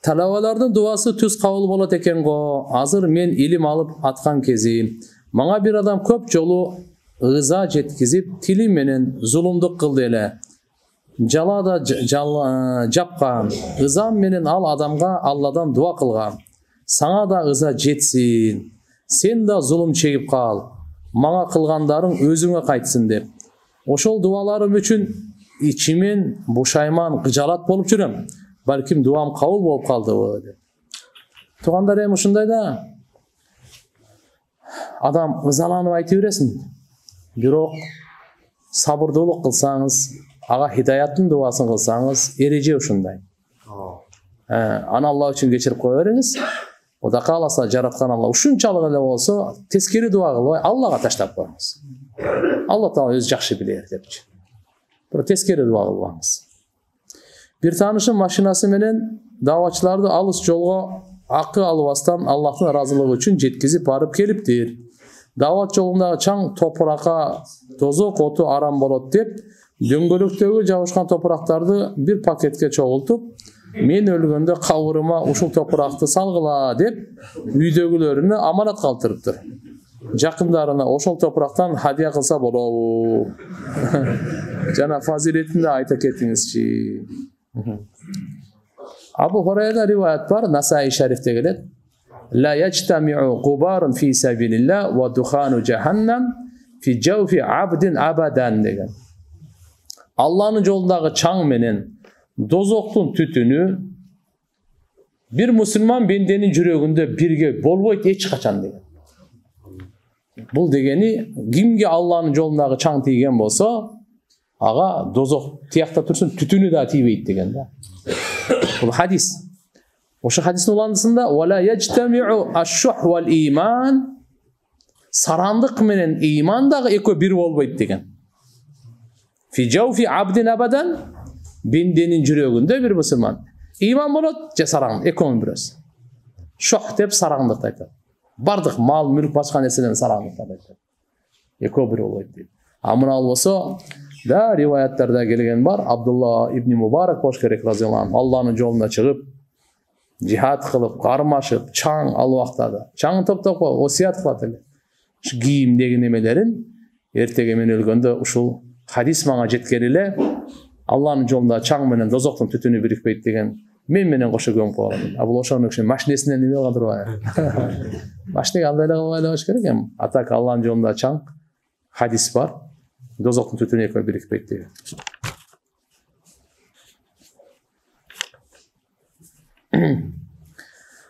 Талабалардын дуасы түз кабыл болот экен го. Азыр мен илим алып аткан кезим. Мага бир адам көп жолу ыза жеткизип, тили менен зулумдук кылды эле. Жалада жапкан. Ызам менен ал адамга Алладан дуа кылгам. Саңа да ыза жетсин. Сен да зулум чегип кал. Мага кылгандарың өзүңө кайтсын деп. Ошол дуаларым үчүн ичимен бушайман, кыжалат болуп жүрөм. Балким дуам кабыл болуп калдыбы деп. Туугандар эми ушундай да. Адам ызаланып айта бересин. Бирок сабырдуулук кылсаңыз, ага хидаяттын дуасын кылсаңыз, эреже ушундай. Аны Алла үчүн кечирип кое бериңиз. Ода кааласа жараткан Алла ушунчалык эле болсо, тескери дуа кылбай Аллага таштап коюңуз. Алла Таала өзү жакшы билер депчи. Бирок тескери дуа кылбаңыз. Бир таанышым машинасы менен давачыларды алыс жолго акы албастан Аллахтын ыраазылыгы үчүн жеткизип барып келиптир. Дават жолундагы чаң топуракка тозок оту арам болот деп, дөңгөлөктөгү жабышкан топурактарды бир пакетке чогултуп, мен өлгөндө кабырыма ушул топуракты салгыла деп, үйдөгүлөрүнө аманат калтырыптыр. Жакындарына ошол топурактан хадия кылса болобу. Жана фазилетин да айта кетиңизчи. Абу Хурайрада риваят бар, Насаи шарифте келет. La yajtami'u qubarun fi sabilillah wa dukhanu jahannam fi jawfi 'abdin abadan деген. Алланын жолундагы чаң менен дозоктун түтүнү бир мусулман бенденин жүрөгүндө бирге болбойт эч качан деген. Бул дегени кимге Алланын жолундагы чаң тийген болсо, ага дозок тиякта турсун, түтүнү да тийбейт деген да. Бул хадис. Ошо хадистин уландысында вала яжтамиу аш-шух вал иман, сарандык менен иман дагы экөө бир болбойт деген. Фи жауфи абдин абадан, бенденин жүрөгүндө бир мусулман иман болот же сараңдык, экөөнүн бирөөсү. Шух деп сараңдыкты айтат. Бардык мал, мүлк, башка нерседен сараңдыкты айтат. Экөө бир болбойт дейт. А мына болсо да риваяттарда келген бар, Абдулла ибн Мубарак болуш керек разияллаху анху, Алланын жолуна чыгып, жихад кылып, кармашып, чаң ал убактада. Чаң топтоп осият кылат эле. Ушу кийимдеги немелерин эртеге мен өлгөндө ушул хадис мага жеткени эле, Алланын жолунда чаң менен дозоктун түтүнү бирикпейт деген мен менен кошо көмүп койгон. А бул ошонун үчүн машинесинен неме кылган турбайбы? Машинеге андай эле кылбай эле керек эми. Атак Алланын жолунда чаң хадис бар. Дозоктун түтүнү экөө бирикпейт деген.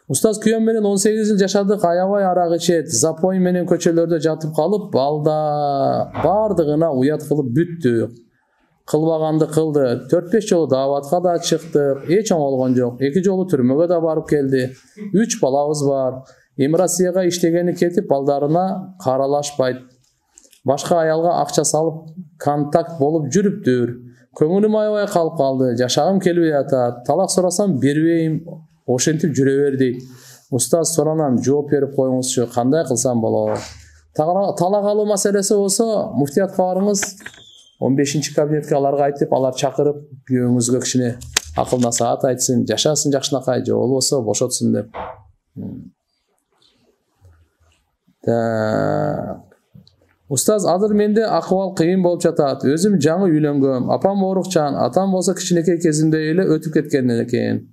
Устаз күйөөм менен 18 жыл жашадык, аябай арак ичет, запой менен көчөлөрдө жатып калып, балда бардыгына уят кылып бүттү. Кылбаганды кылды. 4-5 жолу даватка да чыктык, эч оңолгон жок. 2 жолу түрмөгө да барып келди. 3 балабыз бар. Эми Россияга иштегени кетип, балдарына каралашпайт. Башка аялга акча салып, контакт болуп жүрүптүр. Көңүлүм аябай калып калды. Жашагым келбей атат. Талак сурасам бербейм. Ошентип жүрө бер дейт. Устаз соранам, жооп берип коюңузчу, кандай кылсам болот? Талак алуу маселеси болсо, муфтиятка барыңыз. 15-чи кабинетке аларга айтып, алар чакырып, күйөөңүзгө кичине акыл насаат айтсын, жашасын жакшынакай, же болбосо бошотсун деп. Устаз, азыр менде акыбал кыйын болуп жатат. Өзүм жаңы үйлөнгөм, апам оорукчан, атам болсо кичинекей кезимде эле өтүп кеткен экен.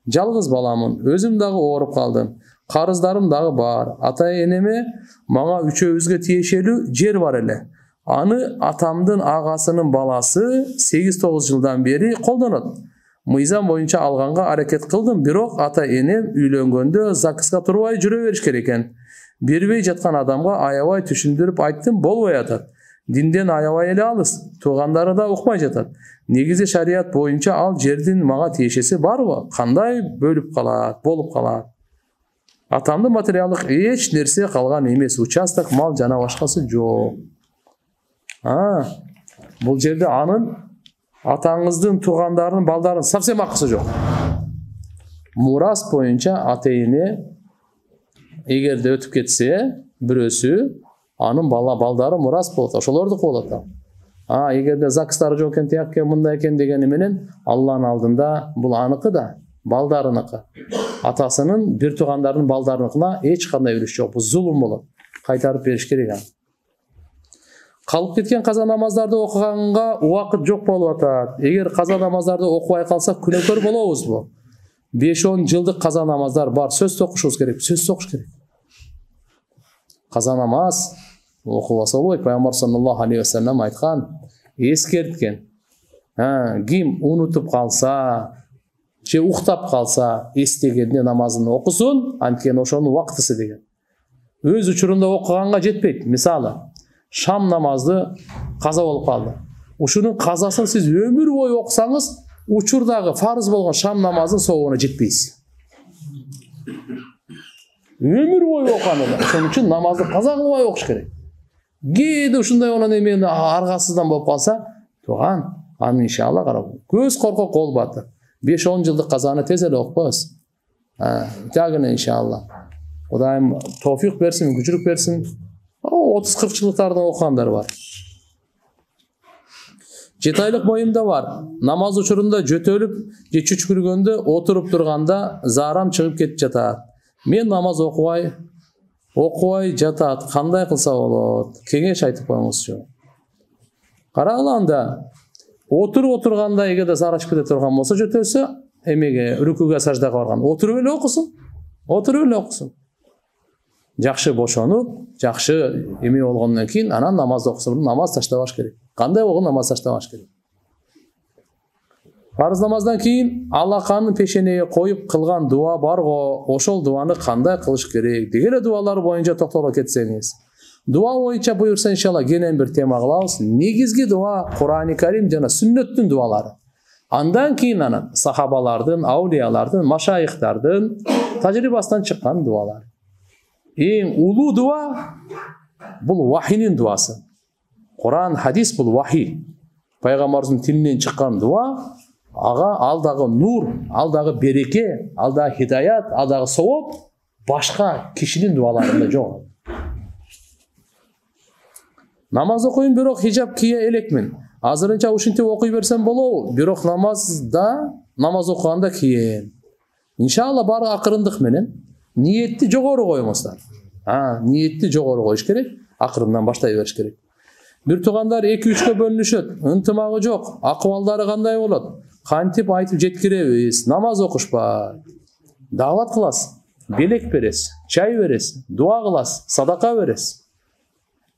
Жалгыз баламын, өзүм дагы ооруп калдым. Карыздарым дагы бар. Ата энеме мага үчөөбүзгө тиешелүү жер бар эле. Аны атамдын агасынын баласы 8-9 жылдан бери колдонот. Мыйзам боюнча алганга аракет кылдым, бирок ата энем үйлөнгөндө ЗАГСка турбай жүрө бериш керек экен. Бербей жаткан адамга аябай түшүндүрүп айттым, болбой атат. Динден аябай эле алыс, туугандары да укпай жатат. Негизи шарият боюнча ал жердин мага тиешеси барбы? Кандай бөлүп калат, болуп калат? Атамдын материалдык эч нерсе калган эмес, участок, мал жана башкасы жок. Бул жерде анын атаңыздын, туугандарынын, балдарынын совсем акысы жок. Мурас боюнча ата эне эгерде өтүп кетсе, бирөөсү анын балдары мурас болот, ошолордуку болот. Эгерде ЗАГСтары жок экен, тияк экен, мындай экен дегени менен Алланын алдында бул аныкы да. балдарыныкы. Атасынын, бир туугандарынын балдарыныкына эч кандай үлүш жок. Бул зулум болот. Кайтарып бериш керек аны. Калып кеткен каза намаздарды окуганга убакыт жок болуп атат. Эгер каза намаздарды окубай калсак күнөөкөр болобузбу? 5-10 жылдык каза намаздар бар. Сөз окушубуз керек. Сөз окуш керек. Каза намаз окубаса болбойт. Пайгамбар саллаллаху алейхи ва саллям айткан, эскерткен. Ким унутуп калса, же уктап калса, эстегенде намазын окусун, анткени ошонун убактысы деген. Өз учурунда окуганга жетпейт. Мисалы, шам намазды каза болуп калды. Ушунун казасын сиз өмүр бою окусаңыз, учурдагы фарыз болгон шам намазын соогуна жетпейсиз. Өмүр бою окуган эле. Ошон үчүн намазды каза кылбай окуш керек. Кээде ушундай онун эмени аргасыздан болуп калса, туган, аны иншалла карап. Көз коркок кол батыр. 5-10 жылдык казаны тез эле окпойбуз. Тагына иншалла. Кудайым товфик берсин, күчүрүк берсин. 30-40 жылдыктардын окугандар бар. 7 айлык боюмда бар. Намаз учурунда жөтөлүп же чүчкүргөндө отуруп турганда заарам чыгып кетип жатат. Мен намаз окубай жатат. Кандай кылса болот? Кеңеш айтып коюңузчу. Карагыла анда. Отуруп отурганда эгерде заар ачып кете турган болсо жөтөлсө, эмеге рүкүгө саждага барган. Отуруп эле окусун. Отуруп эле окусун. Жакшы бошонуп, жакшы эме болгондон кийин анан намаз окуса, намаз таштабаш керек. Кандай болгон намаз таштабаш керек. Фарыз намаздан кийин алаканын пешенеге коюп кылган дуа барго, ошол дуаны кандай кылыш керек? Деги эле дуалар боюнча токтоло кетсеңиз. Дуа боюнча буюрса иншалла кенен бир тема кылабыз. Негизги дуа Кур'ан-ы Карим жана сүннөттүн дуалары. Андан кийин анан сахабалардын, аулиялардын, машайыхтардын тажрыйбасынан чыккан дуалар. Эң улуу дуа бул вахинин дуасы. Кур'ан, хадис бул вахи. Пайгамбардын тилинен чыккан дуа, ага алдагы нур, алдагы береке, алдагы хидаят, алдагы сооп башка кишинин дуаларында жок. Намаз окуйм, бирок хижаб кие элекмин. Азырынча ушинтип окуй берсем болобу, бирок намаз окуганда кийем. Иншалла бары акырындык менен ниетти жогору коюңуздар. Ниетти жогору коюш керек, акырындан баштай бериш керек. Бир туугандар 2-3кө бөлүнүшөт, ынтымагы жок, акыбалдары кандай болот? Кантип айтып жеткиребиз? Намаз окушпа. Дават кыласыз, белек бересиз, чай бересиз, дуа кыласыз, садака бересиз.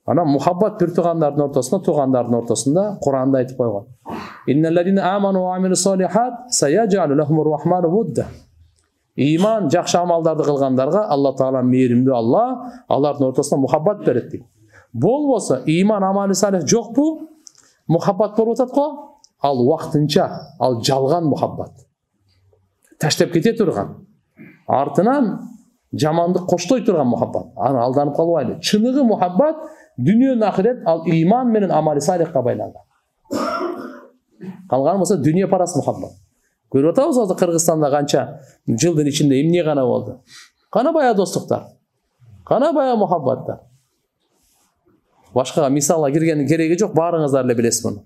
Анан мухаббат бир туугандардын ортосунда Кур'анда айтып койгон. Инналлазина аману ва амилус солихат саяджалу лахумур рахману вудда. Иман, жакшы амалдарды кылгандарга Алла Таала мээримдүү Алла алардын ортосунда мухаббат берет дейт. Болбосо иман, амали салих жокпу? Мухаббат болуп атат го? Ал вактынча, ал жалган мухаббат. Таштап кете турган. Артынан жамандык коштой турган мухаббат. Аны алданып калбайлы. Чыныгы мухаббат дүнүйө ахирет ал иман менен амали салихка байланган. Калган болсо дүнүйө парас мухаббат. Көрүп атабыз азыр Кыргызстанда канча жылдын ичинде эмне гана болду. Кана бая достуктар. Кана бая мухаббаттар. Башкага мисалга киргендин кереги жок, баарыңыздар эле билесиз муну.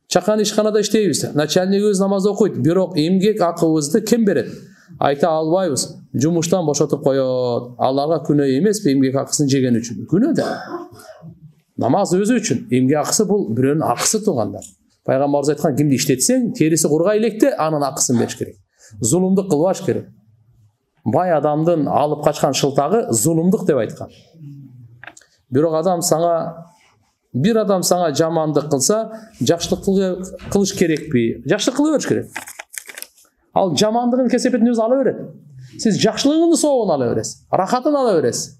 Чакан ишканада иштейбиз. Начальнигибиз намаз окуйт, бирок эмгек акыбызды ким берет? Айта албайбыз. Жумуштан бошотуп коёт. Аларга күнөө эмеспи эмгек акысын жеген үчүн? Күнөө да. Намаз өзү үчүн. Эмгек акысы бул бирөөнүн акысы туугандар. Пайгамбарыбыз айткан, кимди иштетсең, териси кургай электе анын акысын бериш керек. Зулумдук кылбаш керек. Бай адамдын алып качкан шылтагы зулумдук деп айткан. Бир адам сага жамандык кылса, жакшылык кылыш керекпи? Жакшылык кыла бериш керек. Ал жамандыгын кесепетин өзү ала берет. Сиз жакшылыгыңды соогун ала бересиз, рахатын ала бересиз.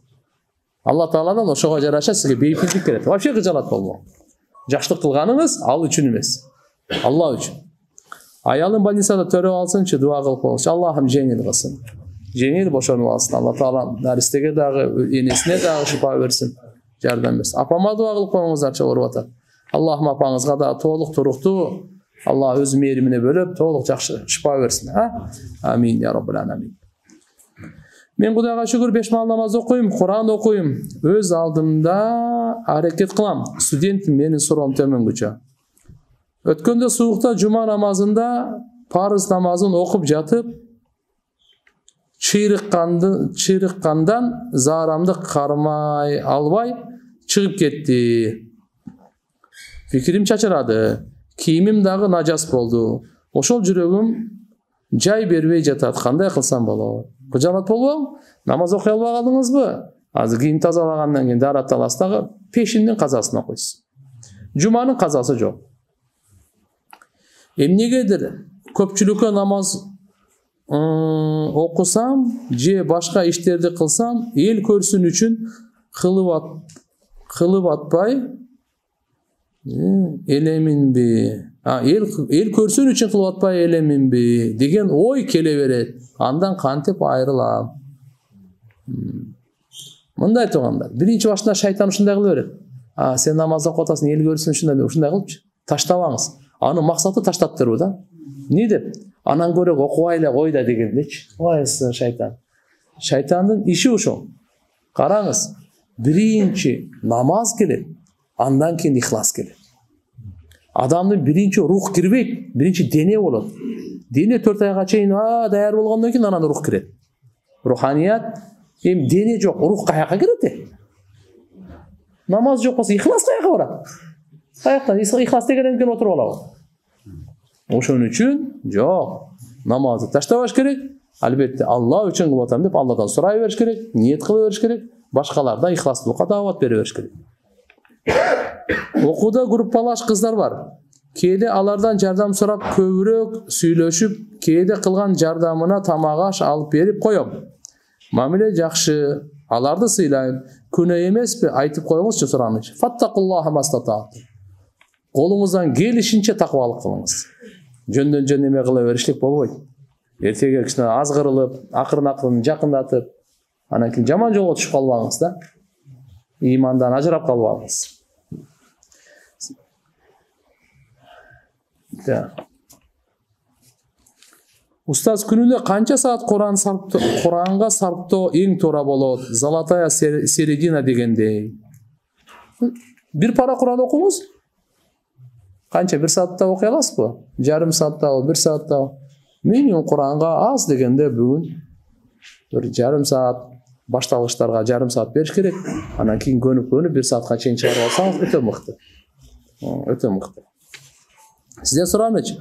Алла Тааладан ошого жараша сизге бейпилдик берет. Вообще кыжалат болмо. Жакшылык кылганыңыз ал үчүн эмес. Алла үчүн. Аялын больницада төрөп алсынчы, дуа кылып коюңузчу. Аллахым жеңил кылсын. Жеңил бошонуп алсын. Алла Таала наристеге дагы, энесине дагы шифа берсин. Жардам берсин. Апама дуа кылып коюңуздарчы, ооруп атат. Аллахым апаңызга да толук туруктуу, Алла өз мээримине бөлөп, толук жакшы шифа берсин. Амин я раббал аламин. Мен Кудайга шүгүр 5 маал намаз окуйм, Кур'ан окуйм. Өз алдымда аракет кылам. Студентим, менин суроом төмөнгөчө. Өткөнде суукта жума намазында парыз намазын окуп жатып чыйрыккандан заарамды кармай албай чыгып кетти. Фикирим чачырады. Кийимим дагы нажас болду. Ошол жүрөгүм жай бербей жатат. Кандай кылсам болот? Кыжалат болбойм? Намаз окуй албай калдыңызбы? Азыр кийим тазалагандан кийин дарат аласыз дагы пешиндин казасын окуйсуз. Жуманын казасы жок. Эмнегедир көпчүлүккө намаз окусам же башка иштерди кылсам эл көрсүн үчүн кылып атпай элеминби? Эл көрсүн үчүн кылып атпай элеминби деген ой келе берет. Андан кантип айрылам? Мындай туугандар, биринчи башында шайтан ушундай кыла берет. Сен намаз окуп атасың, эл көрсүн ушундай кылчы. Таштабаңыз. Анын максаты таштап берүү да. Не деп? Анан көрөк окубай эле кой да дегендечи. Ойсы шайтан. Шайтандын иши ошол. Караңыз, биринчи намаз келет, андан кийин ихлас келет. Адамдын биринчи рух кирбейт, биринчи дене болот. Дене 4 айга чейин даяр болгондон кийин анан рух кирет. Руханият, дене жок, рух каяка кирет? Намаз жок болсо ихлас каяка барат? Каяктан ихлас дегенден кийин отуруп алабы? Ошон үчүн жок. Намазды таштабаш керек. Албетте Алла үчүн кылып атам деп Алладан сурай бериш керек, ниет кыла бериш керек. Башкаларда ихластуулукка даават бере бериш керек. Окууда группалаш кыздар бар. Кээде алардан жардам сурап көбүрөөк сүйлөшүп, кээде кылган жардамына тамак аш алып берип коём. Мамиле жакшы, аларды сыйлайм. Күнөө эмеспи? Айтып коюңузчу сураныч. Фаттакуллаха мастатаат. Колуңуздан келишинче такыбалык кылыңыз. Жөндөн жөн эме кыла беришлик болбойт. Эртеге кичине азгырылып, акырын жакындатып, анан кийин жаман жолго түшүп калбаңыз да. Имандан ажырап калбаңыз. Устаз, күнүнө канча саат Куранга сарптоо эң туура болот? Золотая середина дегендей. Бир пара Куран окуңуз. Канча 1 саатта окуй аласызбы? Жарым сааттабы, 1 сааттабы? Минимум Куранга аз дегенде бүгүн bir жарым саат, башталгычтарга жарым саат бериш керек. Анан кийин көнүп 1 саатка чейин чыгарып алсаңыз өтө мыкты. Өтө мыкты. Сизден сураныч.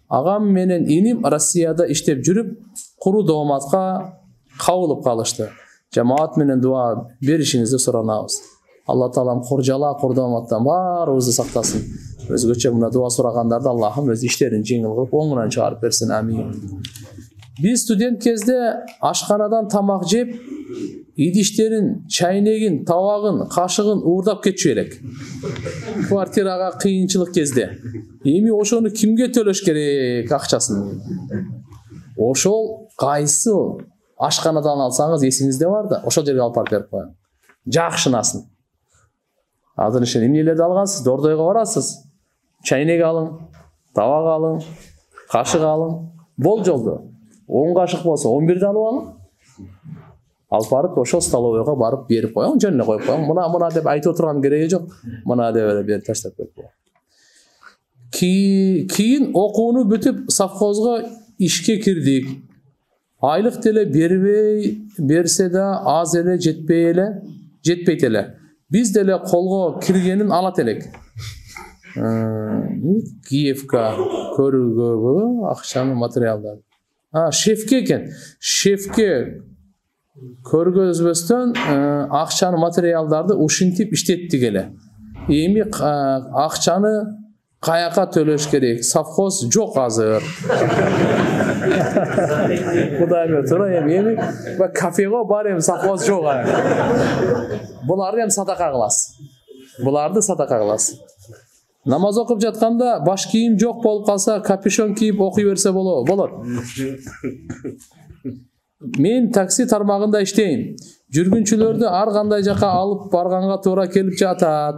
Агам менен иним Россияда иштеп жүрүп, куру дооматка кабылып калышты. Жамаат менен дуа беришиңизди суранабыз. Алла таалам куржала, курдооматтан баарыбызды сактасын. Өзгөчө мына дуа сурагандарды Аллахым өз иштерин жеңил кылып, оңунан чыгарып берсин. Амин. Биз студент кезде ашканадан тамак жеп, идиштерин, чайнегин, табагын, кашыгын уурдап кетчү элек. Квартирага кыйынчылык кезде. Эми ошону кимге төлөш керек акчасын? Ошол кайсы ашканадан алсаңыз эсиңизде бар да, ошол жерге алып барып берип коюң. Жакшынасын. Азыр ишен эмнелерди алгансыз? Дордойго барасыз. Чайнек алың, табак алың, кашык алың. Болжолду 10 кашык болсо 11-ди алып алың. Алып барып ошол столовойго барып берип коюң, жөн эле коюп коюң. Мына деп айтып отурган кереги жок. Мына деп эле берип таштап берип коюң. Кийин окууну бүтүп совхозго ишке кирдик. Айлык деле берсе да аз эле жетпейт эле. Биз деле колго киргенин алат элек. Киевка көрүүгө акчаны материалдар. Шефке экен. Шефке көргөзбөстөн акчаны материалдарды ушинтип иштеттик эле. Эми акчаны каяка төлөш керек? Совхоз жок азыр. Кудайга тура эми кафего бар, эми совхоз жок. Буларды эми садака кыласыз. Намаз окуп жатканда баш кийим жок болуп калса, капюшон кийип окуй берсе болот. Мен такси тармагында иштейм. Жүргүнчүлөрдү ар кандай жака алып барганга туура келип жатат.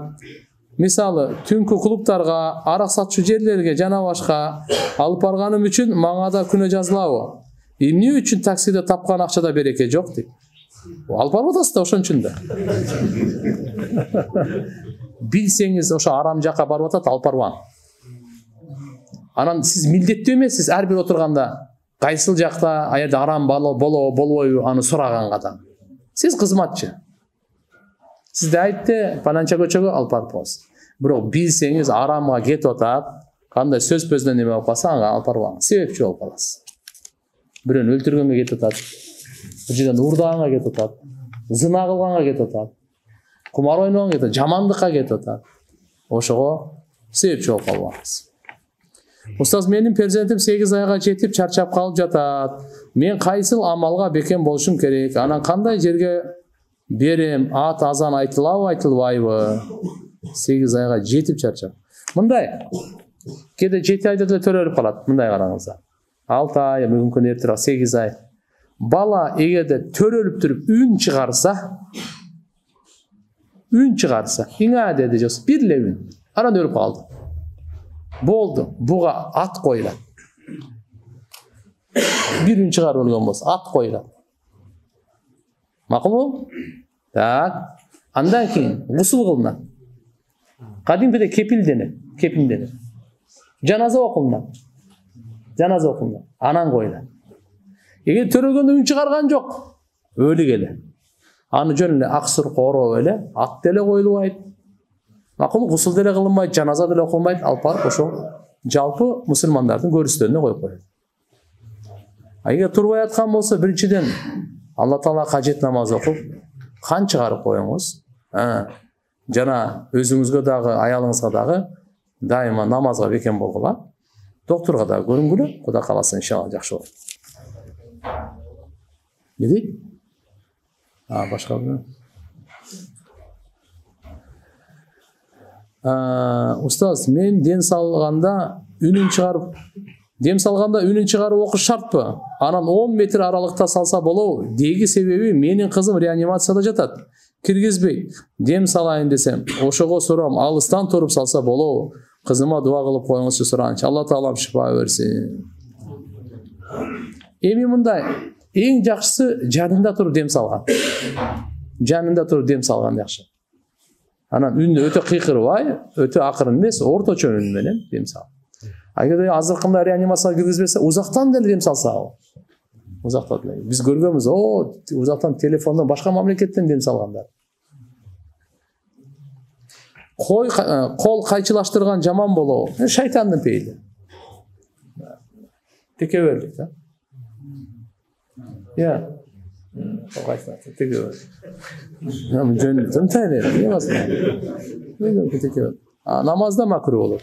Мисалы, түнкү клубтарга, арак сатчу жерлерге жана башка алып барганым үчүн мага да күнөө жазылабы? Эмне үчүн таксиде тапкан акчада береке жок дейт. Алып барып атасыз да ошон үчүн да. Билсеңиз ошо арам жака барып атат, алып барбаң. Анан сиз милдеттүү эмессиз ар бир отурганда кайсыл жакта аерде арам болбойбу аны сураган адам. Сиз кызматчы. Сизде айтты паланча көчөгө алып барып коесуз. Бирок билсеңиз арамга кетип атат, кандай сөз көздөн неме болуп калса ага алып барбаңыз. Себепчи болуп каласыз. Бирөөнү өлтүргөнгө кетип атат. Бир жерден уурдаганга кетип атат. Зына кылганга кетип атат. Кумар ойногонго кетип атат, жамандыкка кетип атат. Ошого себепчи болуп калбаңыз. Устаз, менин перзентим 8 айга жетип чарчап калып жатат. Мен кайсыл амалга бекем болушум керек? Анан кандай жерге берем? Ат азан айтылабы, айтылбайбы? 8 айга жетип чарчап. Мындай. Кээде 7 айда деле төрөлүп калат. Мындай караңыздар. 6 ай, мүмкүн эртерээк 8 ай. Бала эгерде төрөлүп туруп үн чыгарса, иңа деди жос, бир эле үн. Анан өлүп калды. Болду, буга ат коюлат. Бир үн чыгарып өлгөн болсо, ат коюлат. Макулбу? Так. Андан кийин гусул кылынат. Кадимкидей кепилденет. Жаназа окулунат. Анан коюлат. Эгер төрөгөндө үн чыгарган жок, өлү келе. Аны жөн эле аксыр короп эле, ат деле коюлбайт. Макул гусул деле кылынбайт, жаназа деле окулбайт, алып барып ошо жалпы мусулмандардын көрүстөрүнө коюп коет. Эгер турбай аткан болсо, биринчиден Алла Таала кажет намаз окуп, кан чыгарып коюңуз. Жана өзүңүзгө дагы, аялыңызга дагы дайыма намазга бекем болгула. Доктурга дагы көрүнгүлө, Кудай кааласа иншалла жакшы болот. Не дейт? Башка бир. Устаз, мен дем салганда үнүн чыгарып окуш шартпы? Анан 10 метр аралыкта салса болобу? Деги себеби менин кызым реанимацияда жатат. Киргизбейт. Дем салайын десем, ошого сурам, алыстан туруп салса болобу? Кызыма дуа кылып коюңузчу суранчы. Алла Таалам шифа берсин. Эми мындай, эң жакшысы жанында туруп дем салган. Жакшы. Анан үнү өтө кыйкырбай, өтө акырын эмес, орточо үн менен дем сал. Эгерде азыркында реанимацияга киргизбесе, узактан деле дем салса. Узактан деле. Биз көргөнбүз, узактан телефондон башка мамлекеттен дем салгандар. Кол кайчылаштырган жаман болобу? Шайтандын пейили. Текеберлик, да? Я. Намазда макру болот.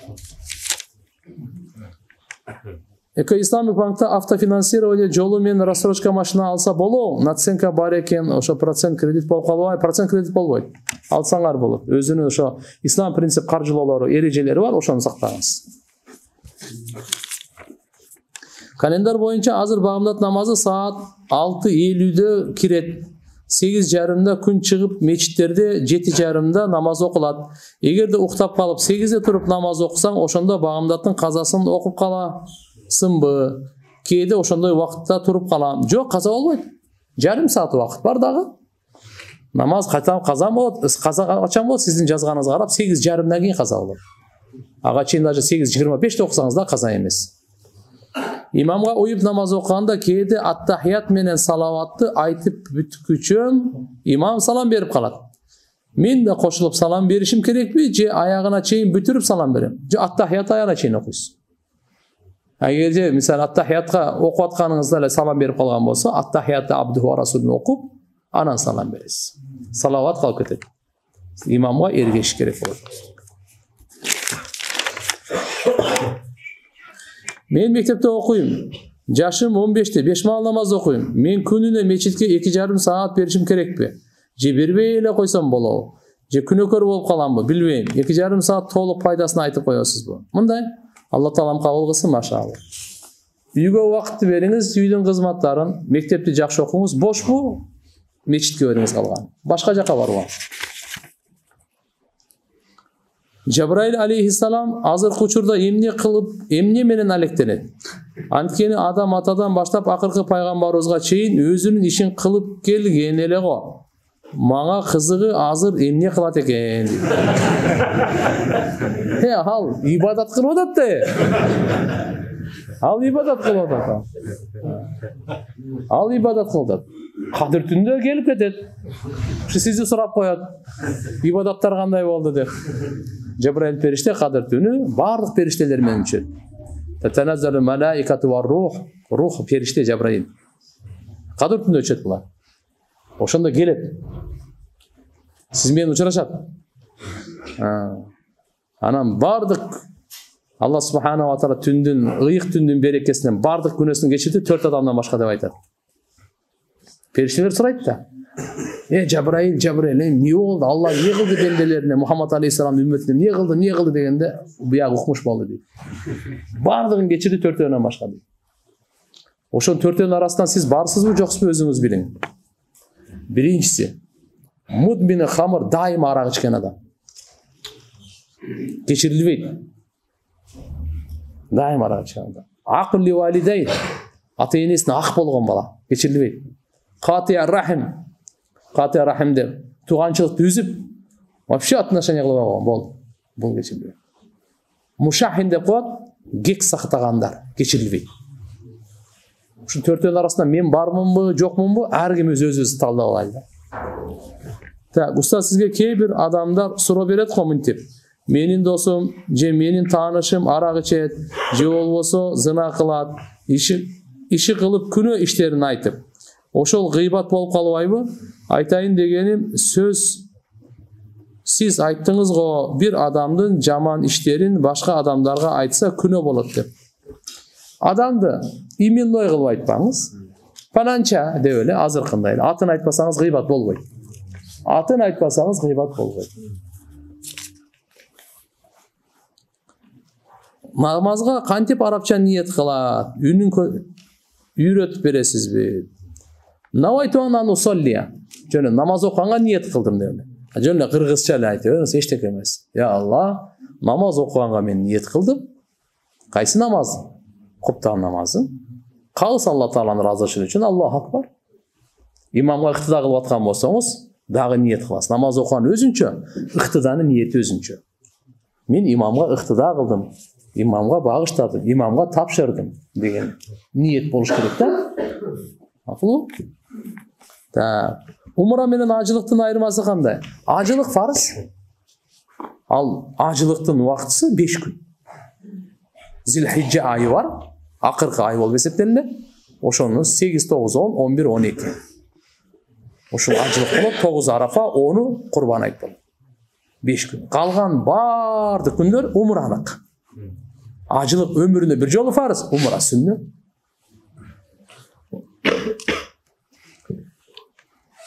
Исламик банкта автофинансирование жолу менен рассрочка машина алса болобу? Наценка бар экен, ошо процент кредит болуп калбайбы? Процент кредит болбойт. Алсаңар болот. Өзүнүн ошо ислам принцип каржылоолору, эрежелери бар, ошону сактаңыз. Календар боюнча азыр багымдат намазы саат 6:50-дө кирет. 8:30-да күн чыгып, мечиттерде 7:30-да намаз окулат. Эгерде уктап калып 8-де туруп намаз окусаң, ошондо багымдаттын казасын окуп каласыңбы? Кээде ошондой убакытта туруп калам. Жок, каза болбойт. Жарым саат убакыт бар дагы. Намаз каза болот. Каза качан болот? Сиздин жазганыңызга карап 8:30-дан кийин каза болот. Ага чейин даже 8:25-те окусаңыз да каза эмес. Имамга уюп намаз окуганда кээде аттахият менен салаватты айтып бүткүчөм, имам салам берип калат. Мен да кошулуп салам беришим керекпи, же аягына чейин бүтүрүп салам берем? Же аттахият аягына чейин окуйсуз? Эгерде мисалы аттахиятка окуп атканыңызда эле салам берип калган болсо, аттахиятты абдуху ва расулун окуп, анан салам бересиз. Салават калып кетет. Имамга эргешиш керек болот. Мен мектепте окуйм. Жашым 15-те, 5 маал намаз окуйм. Мен күнүнө мечитке 2,5 саат беришим керекпи? Же бербей эле койсом болобу? Же күнөкөр болуп каламбы? Билбейм. 2,5 саат толук пайдасын айтып коесузбу? Мындай. Алла Таалам кабыл кылсын, машалла. Үйгө убакытты бериңиз, үйдүн кызматтарын, мектепти жакшы окуңуз. Бошпу? Мечитке бериңиз калган. Башка жака барбаңыз. Жабраил алейхиссалам азыркы учурда эмне менен алектенет? Анткени адам атадан баштап акыркы пайгамбарыбызга чейин өзүнүн ишин кылып келген эле го. Мага кызыгы азыр эмне кылат экен дейт. Ал ибадат кылып атат да. Ал ибадат кылып атат. Ал ибадат кылып атат. Кадыр түндө келип кетет. Ушу сизди сурап коет. Ибадаттар кандай болду деп. Жабраил периште кадыр түнү бардык периштелер менен түшөт. Татаназзалу малаикату ва рух. Рух периште Жабраил. Кадыр түнү түшөт булар. Ошондо келет. Сиз менен учурашат. Анан бардык Алла субхана ва таала түндүн, ыйык түндүн берекесинен бардык күнөөсүн кечирди 4 адамдан башка деп айтат. Периштелер сурайт да. Жабраил, эмне болду? Алла эмне кылды бенделерине, Мухаммад алейхиссалам үммөтүнө эмне кылды дегенде, буяк укмуш болду дейт. Бардыгын кечирди 4-өөдөн башка дейт. Ошон 4-өөнүн арасынан сиз барсызбы, жоксузбу өзүңүз билиң. Биринчиси, мудмин хамыр дайыма арак ичкен адам. Кечирилбейт. Дайыма арак ичкен адам. Акли валидей, ата-энесине ак болгон бала, кечирилбейт. Катия рахим деп туганчылыкты үзүп, вообще отношение кылып алган болду. Бул кечирилбейт. Мушахин деп коет, кек сактагандар, кечирилбейт. Ушу 4-өнүн арасында мен бармынбы, жокмунбу, ар ким өзү талдап алайлы. Так, устаз сизге кээ бир адамдар суроо берет го мынтип. Менин досум же менин таанышым арак ичет, же болбосо зына кылат, иши кылып күнөө иштерин айтып. Ошол гыйбат болуп калбайбы? Айтайын дегеним сөз сиз айттыңыз го бир адамдын жаман иштерин башка адамдарга айтса күнөө болот деп. Адамды именной кылып айтпаңыз. Пананча деп эле азыркындай эле. Атын айтпасаңыз гыйбат болбойт. Атын айтпасаңыз гыйбат болбойт. Намазга кантип арабча ниет кылат? Үнүн үйрөтүп бересизби? Навайту ан усаллия. Жөн намаз окуганга ниет кылдым деп эле. Жөн кыргызча эле айтып бериңиз, эчтеке эмес. Я Алла, намаз окуганга мен ниет кылдым. Кайсы намаз? Куптан намазы. Калыс Алла Тааланын ыраазычылыгы үчүн Аллаху акбар. Имамга ыктыда кылып аткан болсоңуз, дагы ниет кыласыз. Намаз окуган өзүнчө, ыктыданын ниети өзүнчө. Мен имамга ыктыда кылдым, имамга багыштадым, имамга тапшырдым деген ниет болуш керек да. Акылуу? Так. Умра менен ажылыктын айырмасы кандай? Ажылык фарз. Ал ажылыктын убактысы 5 күн. Зилхиджа айы бар. Акыркы ай болуп эсептелинет. Ошонун 8, 9, 10, 11, 12. Ошол ажылык болот, 9 арафа, 10 курбан айт болот. 5 күн. Калган бардык күндөр умранык. Ажылык өмүрүнө бир жолу фарз, умра сүннөт.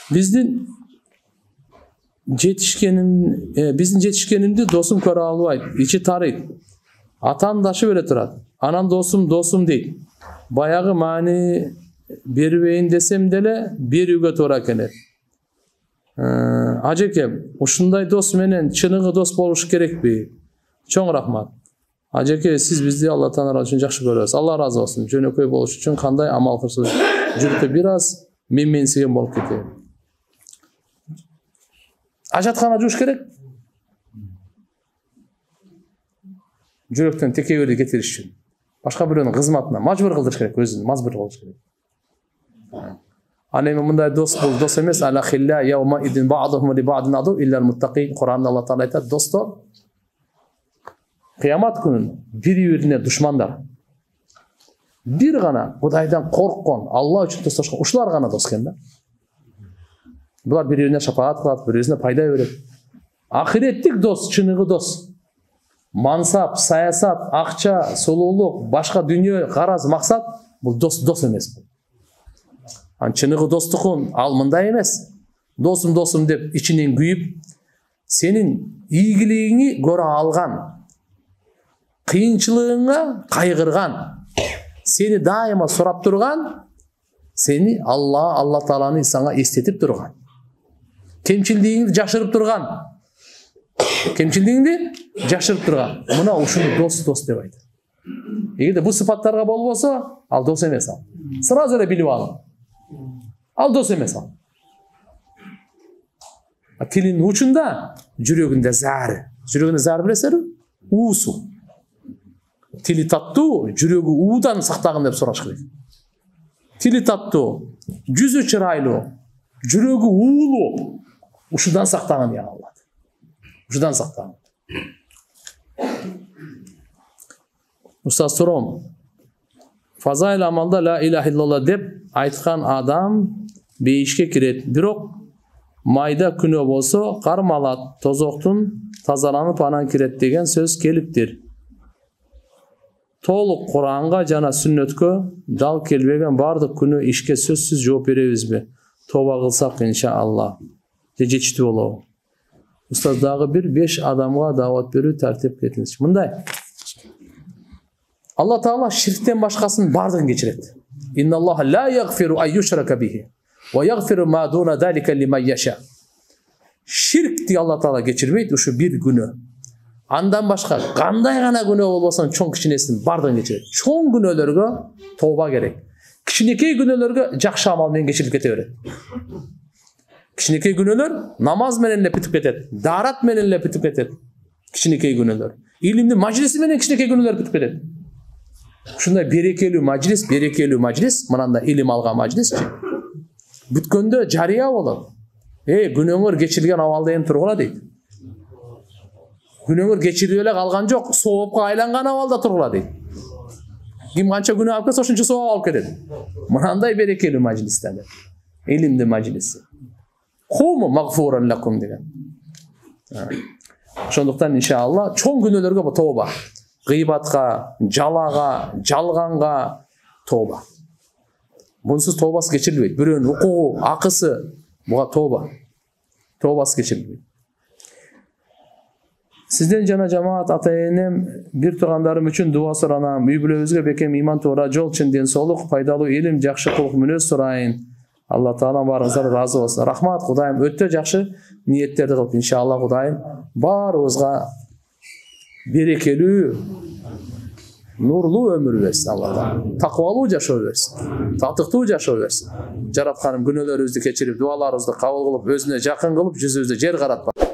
Биздин жетишкенимди досум көрө албайт, ичи тарыйт. Атам дашы бере турат. Анан досум дейт. Баягы маани бербейин десем деле берүүгө туура келет. Ажеке, ушундай дос менен чыныгы дос болуш керекпи? Чоң рахмат. Ажеке, сиз бизди Алла Таала үчүн жакшы көрөсүз. Алла разы болсун. Жөнөкөй болуш үчүн кандай амал кылсыз? Жүрөктө бир аз менсиген болуп кетет. Ажаткана жууш керек. Жүрөктөн текеберди кетириш үчүн. Башка бирөөнүн кызматына мажбур кылдырыш керек, өзүн мажбур кылыш керек. Аны мындай дос бул дос эмес, ала хилла яума идин ба'духум ли ба'дин adu illa al-muttaqin. Куранда Алла Таала айтат, достор, кыямат күнүн бири-бирине душмандар. Бир гана Кудайдан корккон, Алла үчүн достошкон, ушулар гана дос экен да. Булар бири-бирине шапаат кылат, бири-бирине пайда берет. Ахиреттик дос, чыныгы дос. Мансап, саясат, акча, сулуулук, башка дүйнө, гараз, максат бул дос эмес. Чыныгы достукун ал мындай эмес. Досум деп ичинен күйүп, сенин ийгилигиңи көрө алган, кыйынчылыгыңа кайгырган, сени дайыма сурап турган, сени Алла Тааланы сага эстетип турган, кемчилдигиңди жашырып турган, мына ушуну дос деп айтат. Эгерде бул сыпаттарга болбосо, ал дос эмес ал. Сразу эле билип алың. Ал дос эмес ал. Тилинин учунда жүрөгүндө зары. Жүрөгүндө зары билесиңерби? Уусу. Tili tattуу, жүрөгү уудан сактагын деп сураш керек. Tili tattуу, жүзү чырайлуу, жүрөгү уулуу, ушудан сактаган ya Allah. Ушудан сактаган. Устаз суром. Фазаил амалда ла илаха иллалла деп айткан адам бейишке кирет. Бирок майда күнөө болсо кармалат, тозоктун тазаланып анан кирет деген сөз келиптир. Толук Куранга жана сүннөткө дал келбеген бардык күнөө ишке сөзсүз жооп беребизби? Тоба кылсак иншалла. Жетиштүү болобу. Устаз дагы бир 5 адамга дават берүү тартип кетиңиз. Мындай. Allah Taala şirkten başkasının bardığını geçirir. İnna Allah la yaghfiru an yushraka bihi ve yaghfiru ma duna zalika limen yasha. Şirk diye Allah Taala geçirmeydi şu bir günü. Andan başka kanday gana günü olmasan çoğun kişinesinin bardığını geçirir. Çoğun günölörgө tövbe gerek. Kişinekey günölörgö jakşı amal menен geçirilip kete. Kişinekey günölөр namaz menен lepitip ketet. Darat menен lepitip ketet. Kişinekey günölör. İlimli majlisi menен kişinekey günölör bitip ketet. Şunda berekeli majlis, mınanda ilim algan majlis. Bütkönde jariya bolot. Günöңөр geçirilgen amalda em turgula deydi. Günöңөр geçiriп эле калган жок, соопко айланган абалда тургула дейт. Ким канча күнөө алып келсе, ошончо сооп алып кетет. Мынандай берекелүү мажлистен. Илимди мажлиси. Куму магфуран лакум деген. Ошондуктан иншалла чоң күнөөлөргө тооба. Gıybatga, jalaga, жалганга tooba. Bunsuz toobası geçirilmeydi. Biröөнүн укугу, акысы, буга tooba. Toobası geçirilmeydi. Sizden jana jamaat ata-энем bir tuğandarım üçün dua soranam. Үй-бүлөбүзгө бекем иман туура жол үчүн ден соолук, пайдалуу илим, жакшы кулук мүнөз сурайын. Allah Taala барыңыздар разы болсун. Рахмат Кудайым, өтө жакшы ниеттерди кылып, иншалла Кудайым баарыбызга берекелүү, нурлуу өмүр берсин Алла. Таквалуу жашоо берсин. Татыктуу жашоо берсин. Жаратканым күнөөлөрүбүздү кечирип, дуаларыбызды кабыл кылып, өзүнө жакын кылып, жүзүбүздө жер каратпа.